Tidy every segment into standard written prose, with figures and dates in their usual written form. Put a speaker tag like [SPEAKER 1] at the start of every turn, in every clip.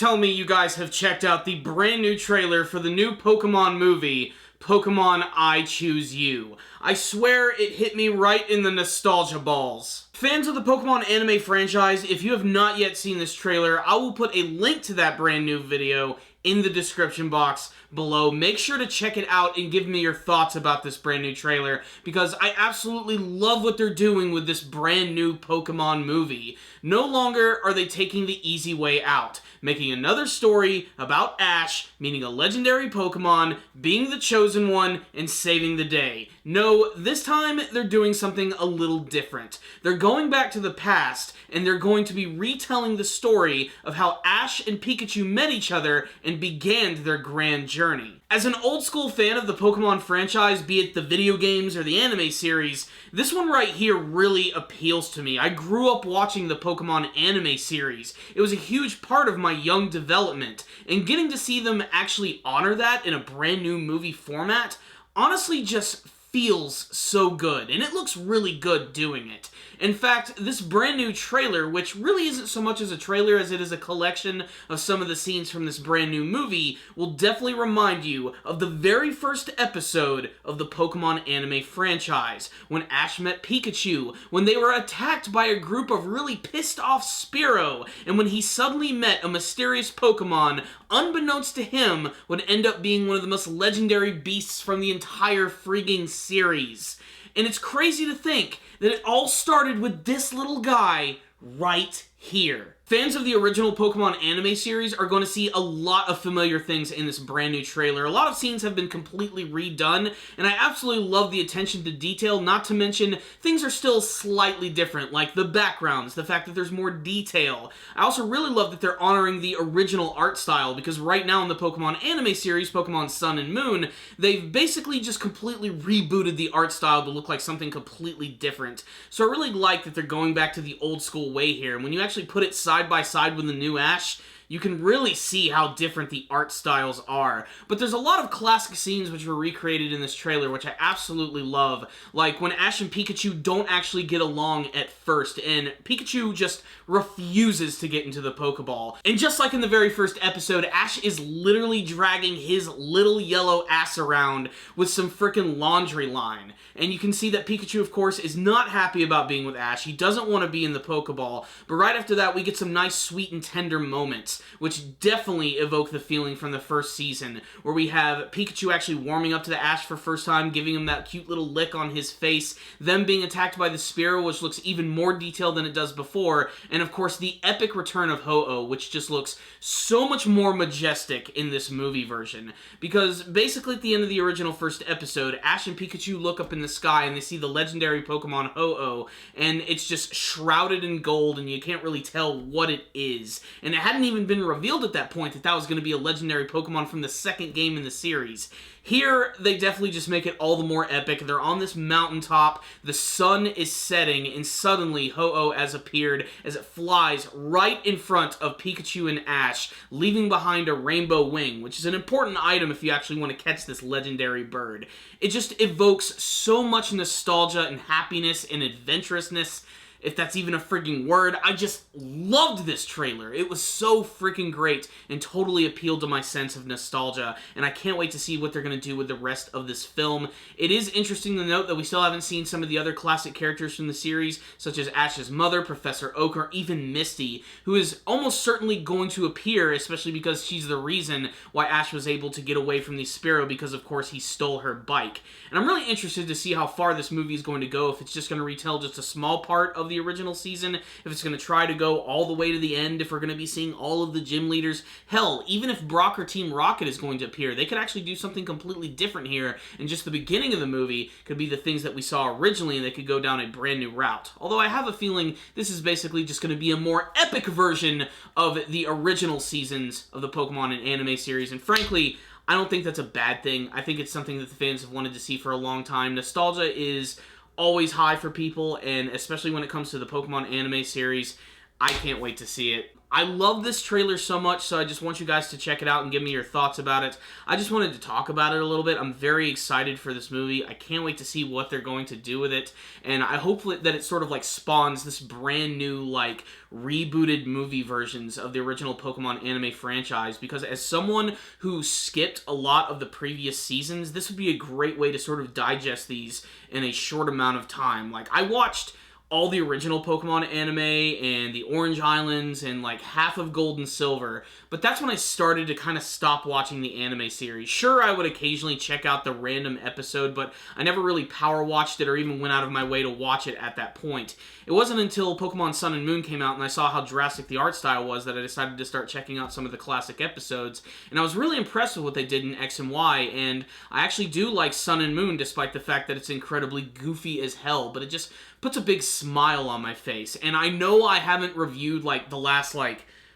[SPEAKER 1] tell me you guys have checked out the brand new trailer for the new Pokemon movie, Pokemon I Choose You. I swear it hit me right in the nostalgia balls. Fans of the Pokemon anime franchise, if you have not yet seen this trailer, I will put a link to that brand new video in the description box below. Make sure to check it out and give me your thoughts about this brand new trailer, because I absolutely love what they're doing with this brand new Pokemon movie. No longer are they taking the easy way out, making another story about Ash, meaning a legendary Pokemon, being the chosen one, and saving the day. No, this time they're doing something a little different. They're going back to the past, and they're going to be retelling the story of how Ash and Pikachu met each other and began their grand journey. As an old school fan of the Pokemon franchise, be it the video games or the anime series, this one right here really appeals to me. I grew up watching the Pokemon anime series. It was a huge part of my young development, and getting to see them actually honor that in a brand new movie format honestly just feels so good, and it looks really good doing it. In fact, this brand new trailer, which really isn't so much as a trailer as it is a collection of some of the scenes from this brand new movie, will definitely remind you of the very first episode of the Pokemon anime franchise, when Ash met Pikachu, when they were attacked by a group of really pissed off Spearow, and when he suddenly met a mysterious Pokemon, unbeknownst to him, would end up being one of the most legendary beasts from the entire freaking series. And it's crazy to think that it all started with this little guy right here. Fans of the original Pokemon anime series are going to see a lot of familiar things in this brand new trailer. A lot of scenes have been completely redone, and I absolutely love the attention to detail, not to mention things are still slightly different, like the backgrounds, the fact that there's more detail. I also really love that they're honoring the original art style, because right now in the Pokemon anime series, Pokemon Sun and Moon, they've basically just completely rebooted the art style to look like something completely different. So I really like that they're going back to the old school way here, and when you actually put it side by side with the new Ash, you can really see how different the art styles are. But there's a lot of classic scenes which were recreated in this trailer, which I absolutely love. Like when Ash and Pikachu don't actually get along at first, and Pikachu just refuses to get into the Pokeball. And just like in the very first episode, Ash is literally dragging his little yellow ass around with some frickin' laundry line. And you can see that Pikachu, of course, is not happy about being with Ash. He doesn't want to be in the Pokeball. But right after that, we get some nice, sweet, and tender moments, which definitely evoke the feeling from the first season, where we have Pikachu actually warming up to the Ash for the first time, giving him that cute little lick on his face, them being attacked by the Spearow, which looks even more detailed than it does before, and of course the epic return of Ho-Oh, which just looks so much more majestic in this movie version. Because basically at the end of the original first episode, Ash and Pikachu look up in the sky and they see the legendary Pokemon Ho-Oh, and it's just shrouded in gold and you can't really tell what it is. And it hadn't even been revealed at that point that that was going to be a legendary Pokemon from the second game in the series. Here, they definitely just make it all the more epic. They're on this mountaintop, the sun is setting, and suddenly Ho-Oh has appeared as it flies right in front of Pikachu and Ash, leaving behind a rainbow wing, which is an important item if you actually want to catch this legendary bird. It just evokes so much nostalgia and happiness and adventurousness, if that's even a freaking word. I just loved this trailer. It was so freaking great and totally appealed to my sense of nostalgia, and I can't wait to see what they're going to do with the rest of this film. It is interesting to note that we still haven't seen some of the other classic characters from the series, such as Ash's mother, Professor Oak, or even Misty, who is almost certainly going to appear, especially because she's the reason why Ash was able to get away from the Spearow, because of course he stole her bike. And I'm really interested to see how far this movie is going to go, if it's just going to retell just a small part of the original season, if it's going to try to go all the way to the end, if we're going to be seeing all of the gym leaders. Hell, even if Brock or Team Rocket is going to appear, they could actually do something completely different here, and just the beginning of the movie could be the things that we saw originally, and they could go down a brand new route. Although I have a feeling this is basically just going to be a more epic version of the original seasons of the Pokemon and anime series, and frankly, I don't think that's a bad thing. I think it's something that the fans have wanted to see for a long time. Nostalgia is always high for people, and especially when it comes to the Pokemon anime series, I can't wait to see it. I love this trailer so much, so I just want you guys to check it out and give me your thoughts about it. I just wanted to talk about it a little bit. I'm very excited for this movie. I can't wait to see what they're going to do with it, and I hope that it sort of like spawns this brand new, like, rebooted movie versions of the original Pokemon anime franchise, because as someone who skipped a lot of the previous seasons, this would be a great way to sort of digest these in a short amount of time. Like, I watched all the original Pokemon anime and the Orange Islands and like half of Gold and Silver, but that's when I started to kind of stop watching the anime series. Sure, I would occasionally check out the random episode, but I never really power watched it or even went out of my way to watch it at that point. It wasn't until Pokemon Sun and Moon came out and I saw how drastic the art style was that I decided to start checking out some of the classic episodes, and I was really impressed with what they did in X and Y, and I actually do like Sun and Moon despite the fact that it's incredibly goofy as hell, but it just puts a big smile on my face. And I know I haven't reviewed like the last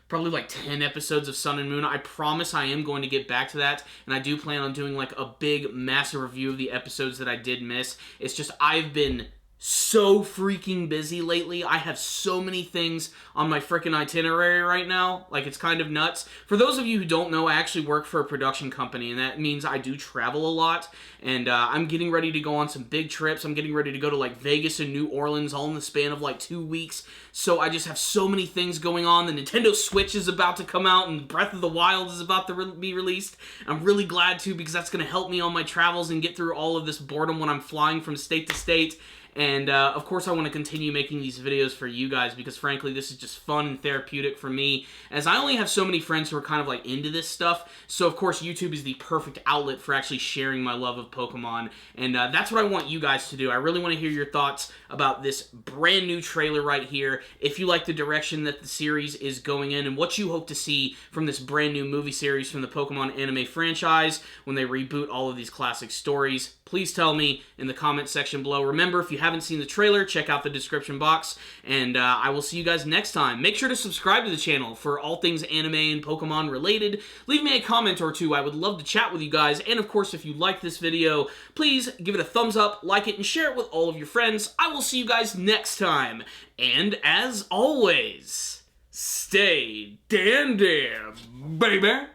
[SPEAKER 1] probably 10 episodes of Sun and Moon. I promise I am going to get back to that, and I do plan on doing like a big massive review of the episodes that I did miss. It's just I've been so freaking busy lately. I have so many things on my freaking itinerary right now. Like, it's kind of nuts. For those of you who don't know, I actually work for a production company, and that means I do travel a lot, and I'm getting ready to go on some big trips. I'm getting ready to go to like Vegas and New Orleans all in the span of like 2 weeks. So I just have so many things going on. The Nintendo Switch is about to come out, and Breath of the Wild is about to be released. I'm really glad to, because that's going to help me on my travels and get through all of this boredom when I'm flying from state to state. And, of course, I want to continue making these videos for you guys because, frankly, this is just fun and therapeutic for me, as I only have so many friends who are kind of, like, into this stuff. So, of course, YouTube is the perfect outlet for actually sharing my love of Pokemon, and that's what I want you guys to do. I really want to hear your thoughts about this brand new trailer right here, if you like the direction that the series is going in, and what you hope to see from this brand new movie series from the Pokemon anime franchise when they reboot all of these classic stories. Please tell me in the comment section below. Remember, if you haven't seen the trailer, check out the description box, and I will see you guys next time. Make sure to subscribe to the channel for all things anime and Pokemon related. Leave me a comment or two. I would love to chat with you guys, and of course, if you like this video, please give it a thumbs up, like it, and share it with all of your friends. I will see you guys next time, and as always, stay damn, baby!